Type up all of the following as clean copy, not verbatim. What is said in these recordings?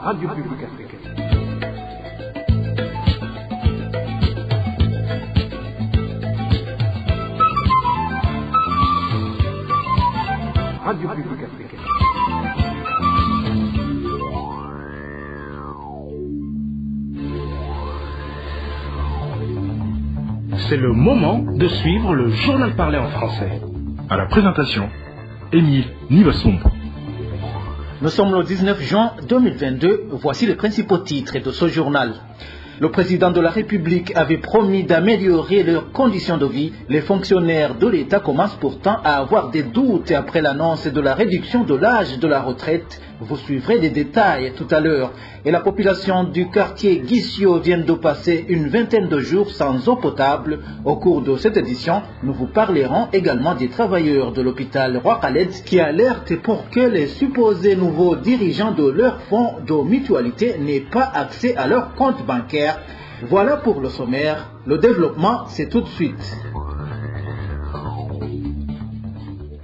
Radio Publique Africaine. Radio Publique Africaine. C'est le moment de suivre le journal parlé en français. À la présentation, Émile Nivasumbo. Nous sommes le 19 juin 2022. Voici les principaux titres de ce journal. Le président de la République avait promis d'améliorer leurs conditions de vie. Les fonctionnaires de l'État commencent pourtant à avoir des doutes après l'annonce de la réduction de l'âge de la retraite. Vous suivrez des détails tout à l'heure. Et la population du quartier Guissio vient de passer une vingtaine de jours sans eau potable. Au cours de cette édition, nous vous parlerons également des travailleurs de l'hôpital Roi Khaled qui alertent pour que les supposés nouveaux dirigeants de leur fonds de mutualité n'aient pas accès à leur compte bancaire. Voilà pour le sommaire. Le développement, c'est tout de suite.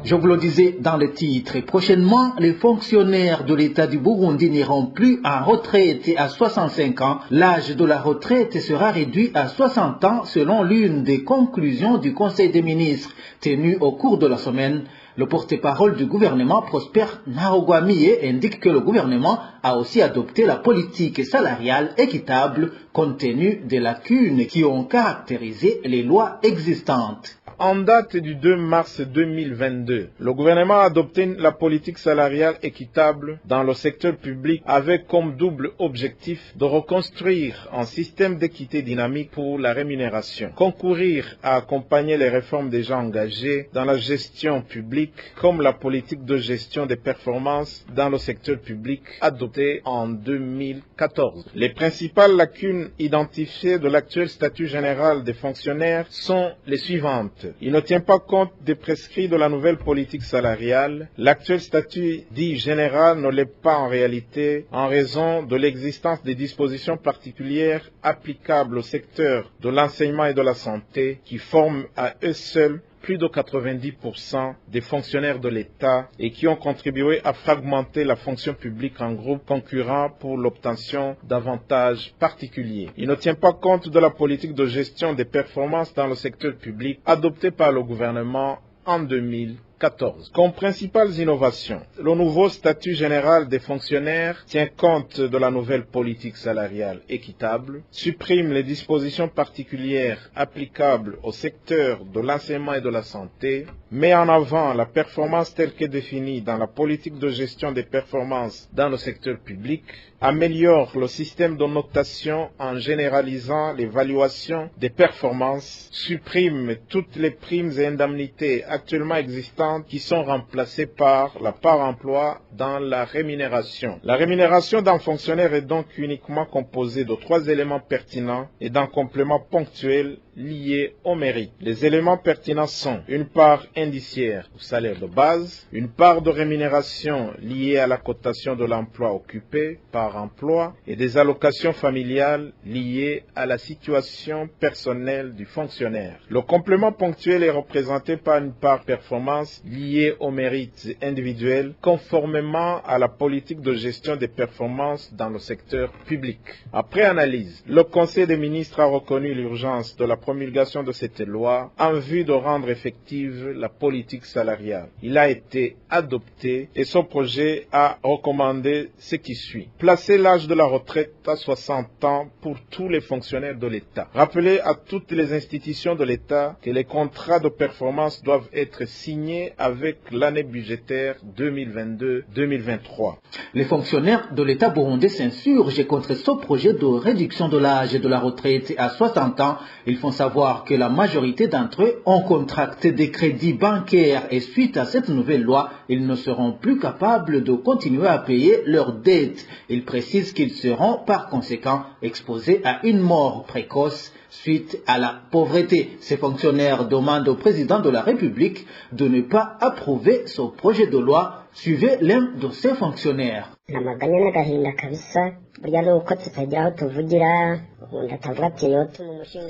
Je vous le disais dans le titre, prochainement, les fonctionnaires de l'État du Burundi n'iront plus en retraite à 65 ans. L'âge de la retraite sera réduit à 60 ans selon l'une des conclusions du Conseil des ministres tenu au cours de la semaine. Le porte-parole du gouvernement, Prosper Narogwamiye, indique que le gouvernement a aussi adopté la politique salariale équitable compte tenu des lacunes qui ont caractérisé les lois existantes. En date du 2 mars 2022, le gouvernement a adopté la politique salariale équitable dans le secteur public avec comme double objectif de reconstruire un système d'équité dynamique pour la rémunération, concourir à accompagner les réformes déjà engagées dans la gestion publique comme la politique de gestion des performances dans le secteur public adoptée en 2014. Les principales lacunes identifiées de l'actuel statut général des fonctionnaires sont les suivantes. Il ne tient pas compte des prescrits de la nouvelle politique salariale. L'actuel statut dit général ne l'est pas en réalité en raison de l'existence des dispositions particulières applicables au secteur de l'enseignement et de la santé qui forment à eux seuls plus de 90% des fonctionnaires de l'État et qui ont contribué à fragmenter la fonction publique en groupes concurrents pour l'obtention d'avantages particuliers. Il ne tient pas compte de la politique de gestion des performances dans le secteur public adoptée par le gouvernement en 2014. Comme principales innovations, le nouveau statut général des fonctionnaires tient compte de la nouvelle politique salariale équitable, supprime les dispositions particulières applicables au secteur de l'enseignement et de la santé, met en avant la performance telle que définie dans la politique de gestion des performances dans le secteur public, améliore le système de notation en généralisant l'évaluation des performances, supprime toutes les primes et indemnités actuellement existantes qui sont remplacées par la part emploi dans la rémunération. La rémunération d'un fonctionnaire est donc uniquement composée de 3 éléments pertinents et d'un complément ponctuel lié au mérite. Les éléments pertinents sont une part indiciaire au salaire de base, une part de rémunération liée à la cotation de l'emploi occupé par emploi et des allocations familiales liées à la situation personnelle du fonctionnaire. Le complément ponctuel est représenté par une part performance liée au mérite individuel conformément à la politique de gestion des performances dans le secteur public. Après analyse, le Conseil des ministres a reconnu l'urgence de la promulgation de cette loi en vue de rendre effective la politique salariale. Il a été adopté et son projet a recommandé ce qui suit. Placer l'âge de la retraite à 60 ans pour tous les fonctionnaires de l'État. Rappeler à toutes les institutions de l'État que les contrats de performance doivent être signés avec l'année budgétaire 2022-2023. Les fonctionnaires de l'État burundais s'insurgent contre ce projet de réduction de l'âge de la retraite à 60 ans. Ils font savoir que la majorité d'entre eux ont contracté des crédits bancaires et suite à cette nouvelle loi, ils ne seront plus capables de continuer à payer leurs dettes. Ils précisent qu'ils seront par conséquent exposés à une mort précoce suite à la pauvreté. Ces fonctionnaires demandent au président de la République de ne pas approuver ce projet de loi. Suivez l'un de ces fonctionnaires. C'est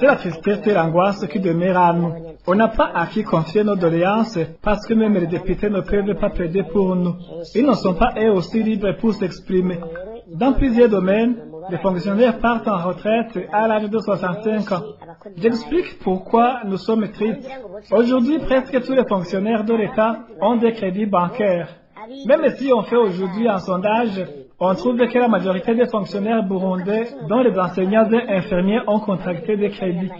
la tristesse et l'angoisse qui demeurent à nous. On n'a pas à qui confier nos doléances parce que même les députés ne peuvent pas plaider pour nous. Ils ne sont pas eux aussi libres pour s'exprimer. Dans plusieurs domaines, les fonctionnaires partent en retraite à l'âge de 65 ans. J'explique pourquoi nous sommes tristes. Aujourd'hui, presque tous les fonctionnaires de l'État ont des crédits bancaires. Même si on fait aujourd'hui un sondage, on trouve que la majorité des fonctionnaires burundais, dont les enseignants et infirmiers, ont contracté des crédits.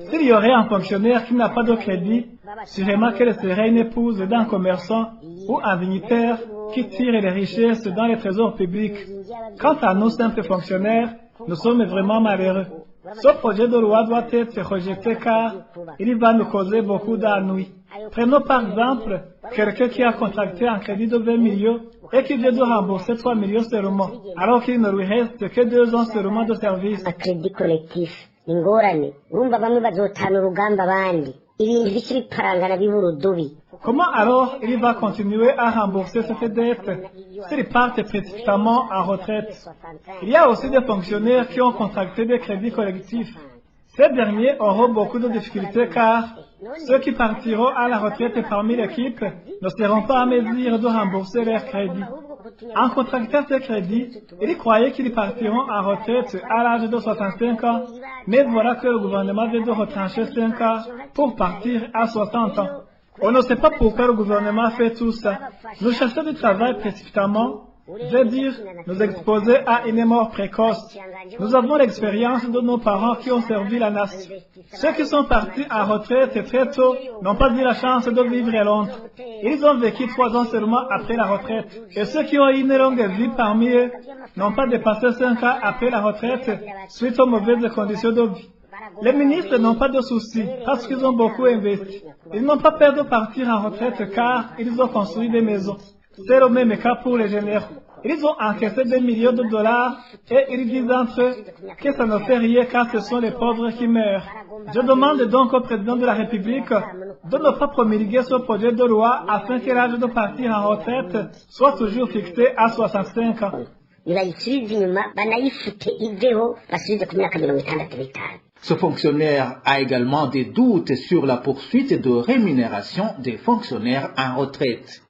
S'il y aurait un fonctionnaire qui n'a pas de crédit, sûrement qu'elle serait une épouse d'un commerçant ou un dignitaire qui tire les richesses dans les trésors publics. Quant à nous, simples fonctionnaires, nous sommes vraiment malheureux. Ce projet de loi doit être rejeté car il va nous causer beaucoup d'ennuis. Prenons par exemple quelqu'un qui a contracté un crédit de 20 millions et qui vient de rembourser 3 millions seulement, alors qu'il ne lui reste que 2 ans seulement de service. Un crédit collectif, ingorane, urumva bamwe bazotana urugamba abandi, ibintu bici biparangana biburudubi. Comment alors il va continuer à rembourser cette dette s'il part précipitamment en retraite? Il y a aussi des fonctionnaires qui ont contracté des crédits collectifs. Ces derniers auront beaucoup de difficultés car ceux qui partiront à la retraite parmi l'équipe ne seront pas en mesure de rembourser leurs crédits. En contractant ces crédits, ils croyaient qu'ils partiront en retraite à l'âge de 65 ans, mais voilà que le gouvernement vient de retrancher 5 ans pour partir à 60 ans. On ne sait pas pourquoi le gouvernement fait tout ça. Nous cherchons du travail précipitamment, veut dire nous exposer à une mort précoce. Nous avons l'expérience de nos parents qui ont servi la nation. Ceux qui sont partis en retraite très tôt n'ont pas eu la chance de vivre longtemps. Ils ont vécu 3 ans seulement après la retraite. Et ceux qui ont eu une longue vie parmi eux n'ont pas dépassé 5 ans après la retraite suite aux mauvaises conditions de vie. Les ministres n'ont pas de soucis parce qu'ils ont beaucoup investi. Ils n'ont pas peur de partir en retraite car ils ont construit des maisons. C'est le même cas pour les généraux. Ils ont encaissé des millions de dollars et ils disent entre eux que ça ne fait rien car ce sont les pauvres qui meurent. Je demande donc au président de la République de ne pas promulguer ce projet de loi afin que l'âge de partir en retraite soit toujours fixé à 65 ans. Ce fonctionnaire a également des doutes sur la poursuite de rémunération des fonctionnaires en retraite.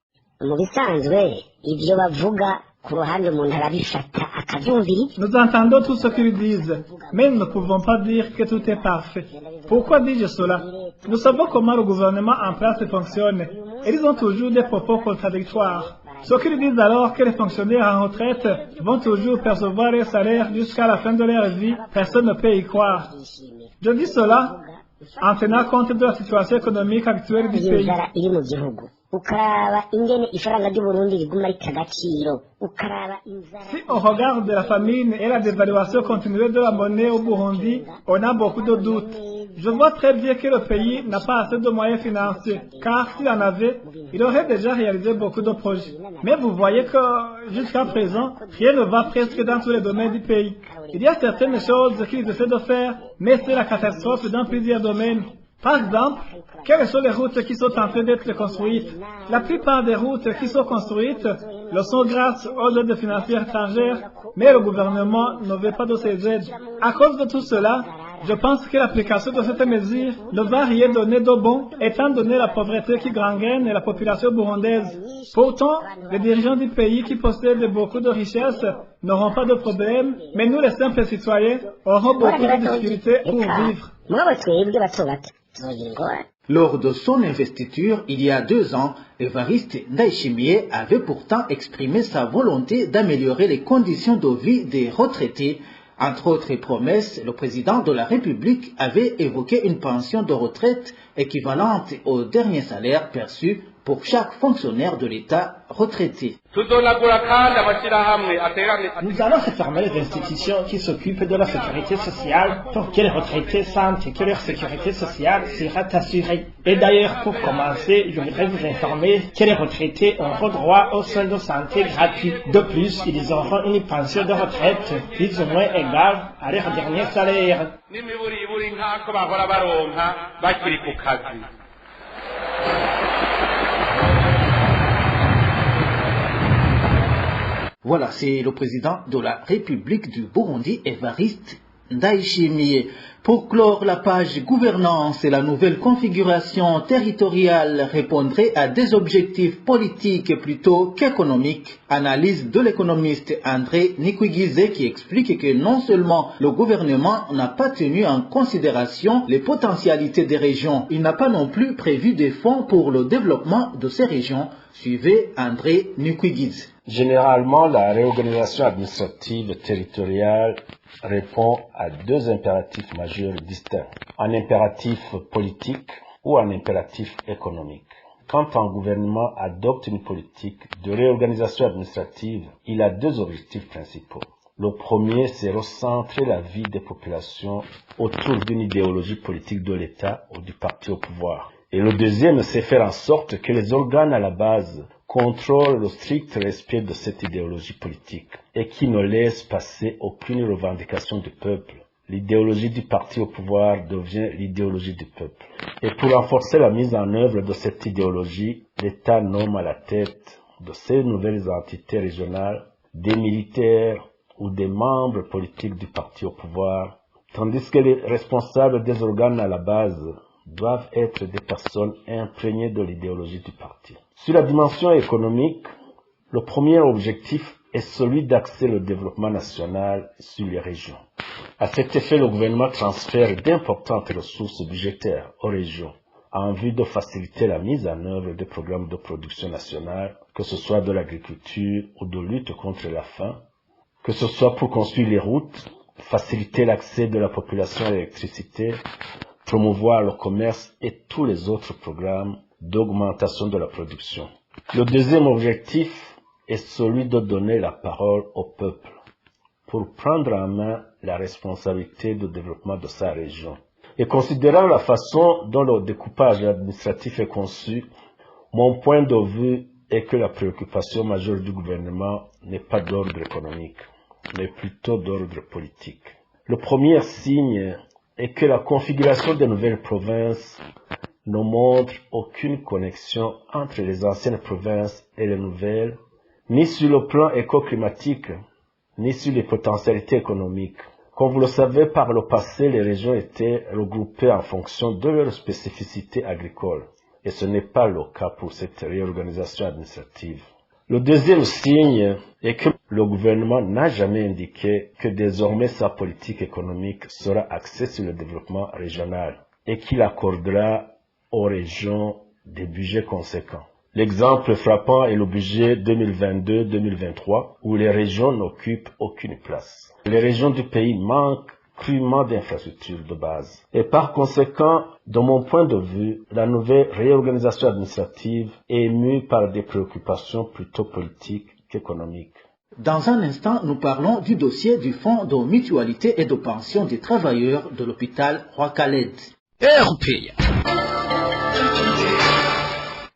Nous entendons tout ce qu'ils disent, mais nous ne pouvons pas dire que tout est parfait. Pourquoi dis-je cela? Nous savons comment le gouvernement en place fonctionne. Ils ont toujours des propos contradictoires. Ce qu'ils disent alors que les fonctionnaires en retraite vont toujours percevoir leur salaire jusqu'à la fin de leur vie, personne ne peut y croire. Je dis cela en tenant compte de la situation économique actuelle du pays. Si on regarde la famine et la dévaluation continuelle de la monnaie au Burundi, on a beaucoup de doutes. Je vois très bien que le pays n'a pas assez de moyens financiers, car s'il en avait, il aurait déjà réalisé beaucoup de projets. Mais vous voyez que jusqu'à présent, rien ne va presque dans tous les domaines du pays. Il y a certaines choses qu'ils essaient de faire, mais c'est la catastrophe dans plusieurs domaines. Par exemple, quelles sont les routes qui sont en train d'être construites? La plupart des routes qui sont construites le sont grâce aux aides financières étrangères, mais le gouvernement ne veut pas de ces aides. À cause de tout cela, je pense que l'application de cette mesure ne va rien donner de bon, étant donné la pauvreté qui gangrène la population burundaise. Pourtant, les dirigeants du pays qui possèdent beaucoup de richesses n'auront pas de problème, mais nous les simples citoyens aurons beaucoup de difficultés pour vivre. Lors de son investiture, il y a 2 ans, Évariste Ndayishimiye avait pourtant exprimé sa volonté d'améliorer les conditions de vie des retraités. Entre autres promesses, le président de la République avait évoqué une pension de retraite équivalente au dernier salaire perçu pour chaque fonctionnaire de l'État retraité. Nous allons réformer les institutions qui s'occupent de la sécurité sociale pour que les retraités sentent que leur sécurité sociale sera assurée. Et d'ailleurs, pour commencer, je voudrais vous informer que les retraités auront droit aux soins de santé gratuits. De plus, ils auront une pension de retraite plus ou moins égale à leur dernier salaire. Voilà, c'est le président de la République du Burundi, Évariste Ndayishimiye. Pour clore la page gouvernance, la nouvelle configuration territoriale répondrait à des objectifs politiques plutôt qu'économiques. Analyse de l'économiste André Nikwigizé qui explique que non seulement le gouvernement n'a pas tenu en considération les potentialités des régions, il n'a pas non plus prévu des fonds pour le développement de ces régions. Suivez André Nikwigizé. Généralement, la réorganisation administrative territoriale répond à deux impératifs majeurs distincts, un impératif politique ou un impératif économique. Quand un gouvernement adopte une politique de réorganisation administrative, il a deux objectifs principaux. Le premier, c'est recentrer la vie des populations autour d'une idéologie politique de l'État ou du parti au pouvoir. Et le deuxième, c'est faire en sorte que les organes à la base contrôlent le strict respect de cette idéologie politique et qui ne laisse passer aucune revendication du peuple. L'idéologie du parti au pouvoir devient l'idéologie du peuple. Et pour renforcer la mise en œuvre de cette idéologie, l'État nomme à la tête de ces nouvelles entités régionales des militaires ou des membres politiques du parti au pouvoir, tandis que les responsables des organes à la base doivent être des personnes imprégnées de l'idéologie du parti. Sur la dimension économique, le premier objectif est celui d'axer le développement national sur les régions. À cet effet, le gouvernement transfère d'importantes ressources budgétaires aux régions en vue de faciliter la mise en œuvre des programmes de production nationale, que ce soit de l'agriculture ou de lutte contre la faim, que ce soit pour construire les routes, faciliter l'accès de la population à l'électricité, promouvoir le commerce et tous les autres programmes d'augmentation de la production. Le deuxième objectif est celui de donner la parole au peuple pour prendre en main la responsabilité de développement de sa région. Et considérant la façon dont le découpage administratif est conçu, mon point de vue est que la préoccupation majeure du gouvernement n'est pas d'ordre économique, mais plutôt d'ordre politique. Le premier signe est que la configuration des nouvelles provinces ne montre aucune connexion entre les anciennes provinces et les nouvelles, ni sur le plan éco-climatique, ni sur les potentialités économiques. Comme vous le savez, par le passé, les régions étaient regroupées en fonction de leurs spécificités agricoles, et ce n'est pas le cas pour cette réorganisation administrative. Le deuxième signe est que le gouvernement n'a jamais indiqué que désormais sa politique économique sera axée sur le développement régional et qu'il accordera aux régions des budgets conséquents. L'exemple frappant est le budget 2022-2023 où les régions n'occupent aucune place. Les régions du pays manquent cruellement d'infrastructures de base. Et par conséquent, de mon point de vue, la nouvelle réorganisation administrative est mue par des préoccupations plutôt politiques qu'économiques. Dans un instant, nous parlons du dossier du Fonds de mutualité et de pension des travailleurs de l'hôpital Roi-Khaled.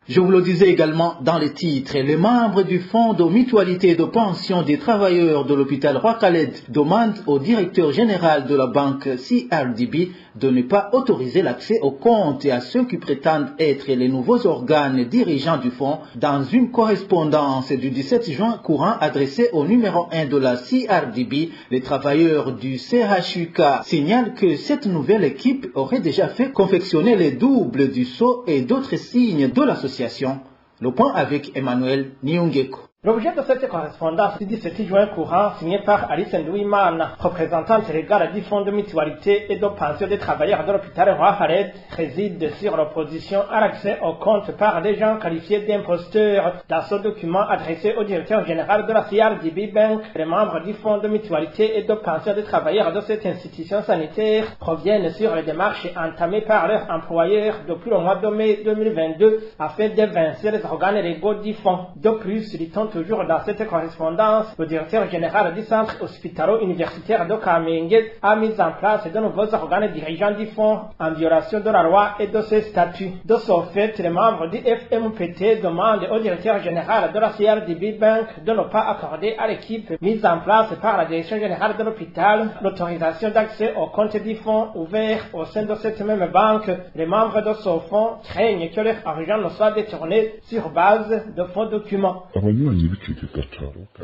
Je vous le disais également dans les titres, les membres du Fonds de mutualité et de pension des travailleurs de l'hôpital Roi-Khaled demandent au directeur général de la banque CRDB de ne pas autoriser l'accès aux comptes et à ceux qui prétendent être les nouveaux organes dirigeants du fonds dans une correspondance du 17 juin courant adressée au numéro 1 de la CRDB. Les travailleurs du CHUK signalent que cette nouvelle équipe aurait déjà fait confectionner les doubles du sceau et d'autres signes de l'association. Le point avec Emmanuel Niungeko. L'objet de cette correspondance du 17 juin courant, signée par Alice Ndouimana, représentante légale du Fonds de mutualité et de pension des travailleurs de l'hôpital Roi-Khaled, réside sur l'opposition à l'accès aux comptes par des gens qualifiés d'imposteurs. Dans ce document adressé au directeur général de la CRDB Bank, les membres du Fonds de mutualité et de pension des travailleurs de cette institution sanitaire reviennent sur les démarches entamées par leurs employeurs depuis le mois de mai 2022 afin d'évincer les organes légaux du fonds. De plus, dit-on toujours dans cette correspondance, le directeur général du centre hospitalo-universitaire de Kamenge a mis en place de nouveaux organes dirigeants du fonds en violation de la loi et de ses statuts. De ce fait, les membres du FMPT demandent au directeur général de la CRDB Bank de ne pas accorder à l'équipe mise en place par la direction générale de l'hôpital l'autorisation d'accès au compte du fonds ouvert au sein de cette même banque. Les membres de ce fonds craignent que leur argent ne soit détourné sur base de faux documents.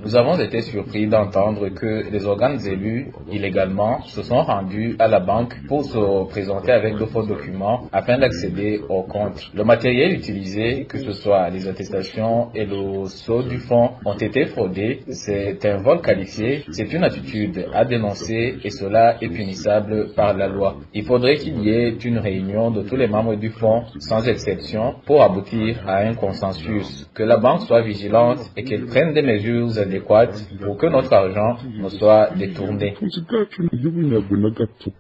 Nous avons été surpris d'entendre que les organes élus, illégalement, se sont rendus à la banque pour se présenter avec de faux documents afin d'accéder au compte. Le matériel utilisé, que ce soit les attestations et le sceau du fonds, ont été fraudés. C'est un vol qualifié, c'est une attitude à dénoncer et cela est punissable par la loi. Il faudrait qu'il y ait une réunion de tous les membres du fonds, sans exception, pour aboutir à un consensus. Que la banque soit vigilante et qu'elle prenne des mesures adéquates pour que notre argent ne soit détourné.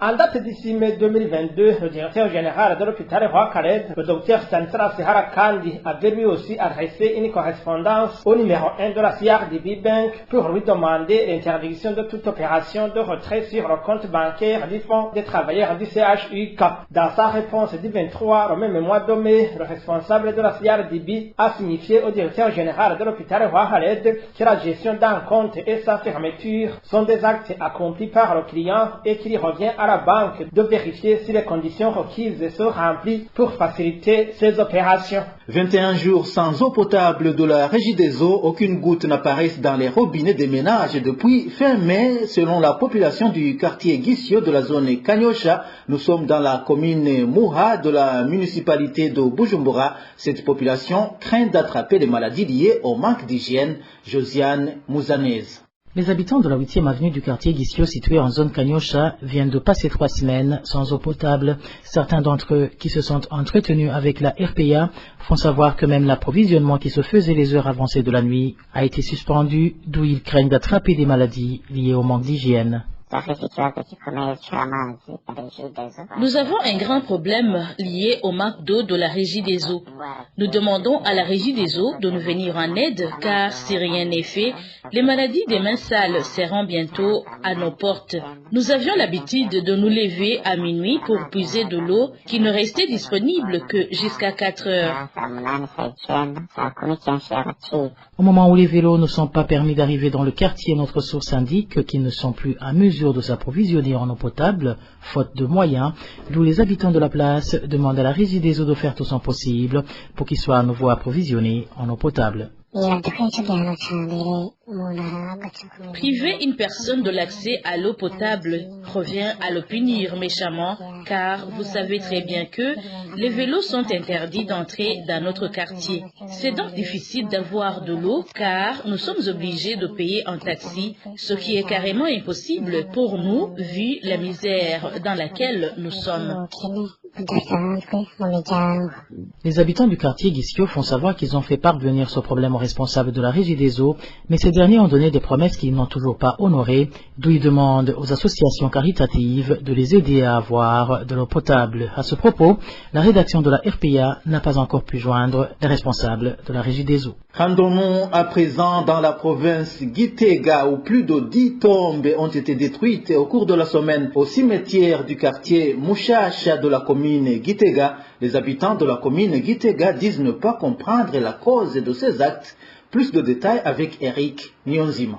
En date d'ici mai 2022, le directeur général de l'hôpital Roi Khaled, le docteur Stanislas Harakandi, avait lui aussi adressé une correspondance au numéro 1 de la CRDB Bank pour lui demander l'interdiction de toute opération de retrait sur le compte bancaire du fonds des travailleurs du CHUK. Dans sa réponse du 23 au même mois de mai, le responsable de la CRDB a signifié au directeur général de l'hôpital Roi Khaled que la gestion d'un compte et sa fermeture sont des actes accomplis par le client et qu'il revient à la banque de vérifier si les conditions requises sont remplies pour faciliter ces opérations. 21 jours sans eau potable de la Régie des eaux, aucune goutte n'apparaît dans les robinets des ménages depuis fin mai, selon la population du quartier Guissio de la zone Kanyosha. Nous sommes dans la commune Mouha de la municipalité de Bujumbura. Cette population craint d'attraper des maladies liées au manque d'hygiène. Josiane Mouzanez. Les habitants de la 8e avenue du quartier Guissio, situé en zone Kanyosha, viennent de passer 3 semaines sans eau potable. Certains d'entre eux, qui se sont entretenus avec la RPA, font savoir que même l'approvisionnement qui se faisait les heures avancées de la nuit a été suspendu, d'où ils craignent d'attraper des maladies liées au manque d'hygiène. Nous avons un grand problème lié au manque d'eau de la Régie des eaux. Nous demandons à la Régie des eaux de nous venir en aide, car si rien n'est fait, les maladies des mains sales seront bientôt à nos portes. Nous avions l'habitude de nous lever à minuit pour puiser de l'eau qui ne restait disponible que jusqu'à 4 heures. Au moment où les vélos ne sont pas permis d'arriver dans le quartier, notre source indique qu'ils ne sont plus à mesure de s'approvisionner en eau potable, faute de moyens, d'où les habitants de la place demandent à la Régie des eaux de faire tout son possible pour qu'ils soient à nouveau approvisionnés en eau potable. Priver une personne de l'accès à l'eau potable revient à le punir méchamment, car vous savez très bien que les vélos sont interdits d'entrer dans notre quartier. C'est donc difficile d'avoir de l'eau, car nous sommes obligés de payer en taxi, ce qui est carrément impossible pour nous, vu la misère dans laquelle nous sommes. Les habitants du quartier Guissio font savoir qu'ils ont fait parvenir ce problème aux responsables de la Régie des eaux, mais ces derniers ont donné des promesses qu'ils n'ont toujours pas honorées, d'où ils demandent aux associations caritatives de les aider à avoir de l'eau potable. À ce propos, la rédaction de la RPA n'a pas encore pu joindre les responsables de la Régie des eaux. Rendons-nous à présent dans la province Gitega où plus de 10 tombes ont été détruites au cours de la semaine au cimetière du quartier Mouchacha de la commune Gitega. Les habitants de la commune Gitega disent ne pas comprendre la cause de ces actes. Plus de détails avec Eric Nyonzima.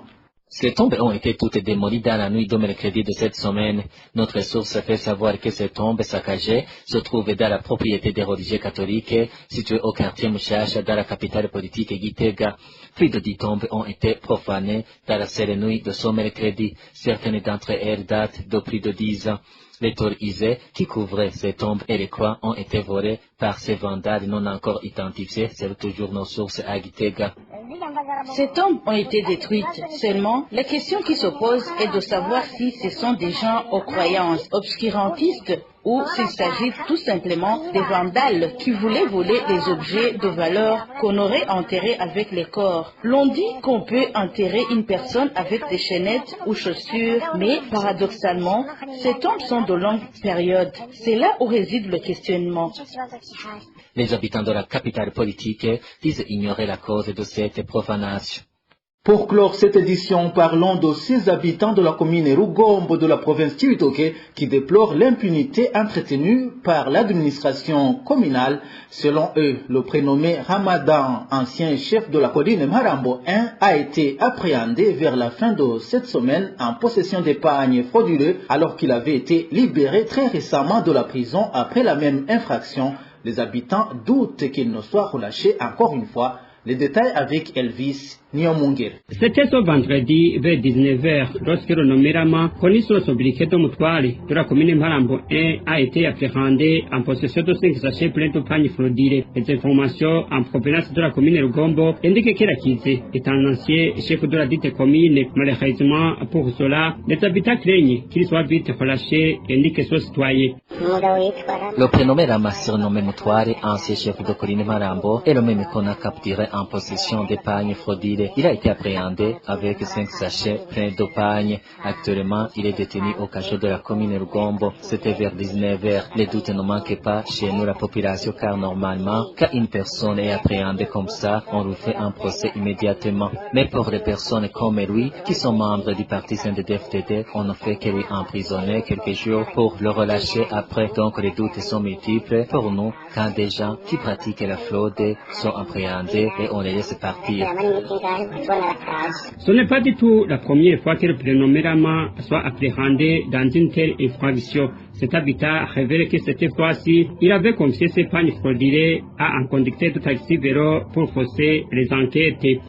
Ces tombes ont été toutes démolies dans la nuit de mercredi de cette semaine. Notre source fait savoir que ces tombes saccagées se trouvent dans la propriété des religieux catholiques située au quartier Mouchacha dans la capitale politique Gitega. Plus de 10 tombes ont été profanées dans la seule nuit de ce mercredi. Certaines d'entre elles datent de plus de 10 ans. Les tours isées qui couvraient ces tombes et les croix ont été volées par ces vandales non encore identifiés, c'est toujours nos sources à Gitega. Ces tombes ont été détruites. Seulement, la question qui se pose est de savoir si ce sont des gens aux croyances obscurantistes ou s'il s'agit tout simplement des vandales qui voulaient voler les objets de valeur qu'on aurait enterrés avec les corps. L'on dit qu'on peut enterrer une personne avec des chaînettes ou chaussures, mais paradoxalement, ces tombes sont de longue période. C'est là où réside le questionnement. Les habitants de la capitale politique disent ignorer la cause de cette profanation. Pour clore cette édition, parlons de 6 habitants de la commune Rugombo de la province Cibitoke qui déplorent l'impunité entretenue par l'administration communale. Selon eux, le prénommé Ramadan, ancien chef de la colline Marambo 1, a été appréhendé vers la fin de cette semaine en possession d'épargne frauduleux alors qu'il avait été libéré très récemment de la prison après la même infraction. Les habitants doutent qu'il ne soit relâché encore une fois. Les détails avec Elvis Niyomunger. C'était ce vendredi vers 19h lorsque le nommé Rama, connu sous le sobriquet de Mutware de la commune Marambo 1, a été appréhendé en possession de 5 sachets pleins de pagnes fraudulés. Les informations en provenance de la commune Rugombo indiquent qu'il est un ancien chef de la dite commune. Malheureusement pour cela, les habitants craignent qu'il soit vite relâché, indique ce citoyen. Le prénommé Rama, surnommé Mutware, ancien chef de colline Marambo, est le même qu'on a capturé en possession des pagnes fraudulées. Il a été appréhendé avec 5 sachets pleins de pagnes. Actuellement, il est détenu au cachot de la commune Rugombo. C'était vers 19h. Les doutes ne manquent pas chez nous, la population, car normalement, quand une personne est appréhendée comme ça, on lui fait un procès immédiatement. Mais pour les personnes comme lui, qui sont membres du parti CNDD-FDD, on ne fait que l'emprisonner quelques jours pour le relâcher après. Donc les doutes sont multiples pour nous quand des gens qui pratiquent la fraude sont appréhendés et on les laisse partir. Ce n'est pas du tout la première fois que le prénommé Rama soit appréhendé dans une telle infraction. Cet habitat révèle que cette fois-ci, il avait confié ses pagnes fraudulées à un conducteur de taxi-vélo pour fausser les enquêtes.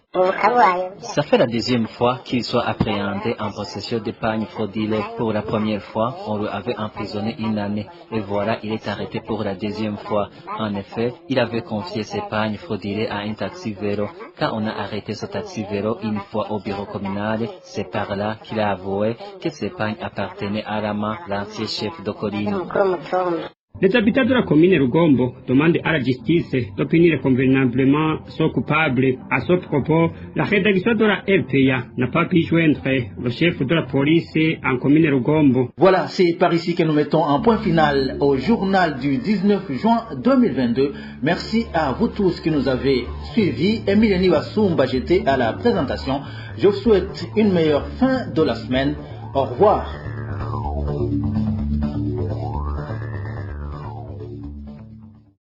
Ça fait la deuxième fois qu'il soit appréhendé en possession de pagnes fraudulées. Pour la première fois, on lui avait emprisonné 1 année. Et voilà, il est arrêté pour la deuxième fois. En effet, il avait confié ses pagnes fraudulées à un taxi-vélo. Quand on a arrêté ce taxi-vélo une fois au bureau communal, c'est par là qu'il a avoué que ses pagnes appartenaient à Rama, l'ancien chef de colline. Les habitants de la commune Rugombo demandent à la justice de punir convenablement ceux coupables. À ce propos, la rédaction de la RPA n'a pas pu joindre le chef de la police en commune Rugombo. Voilà, c'est par ici que nous mettons un point final au journal du 19 juin 2022. Merci à vous tous qui nous avez suivis. Émile Niwasumba, j'étais à la présentation. Je vous souhaite une meilleure fin de la semaine. Au revoir.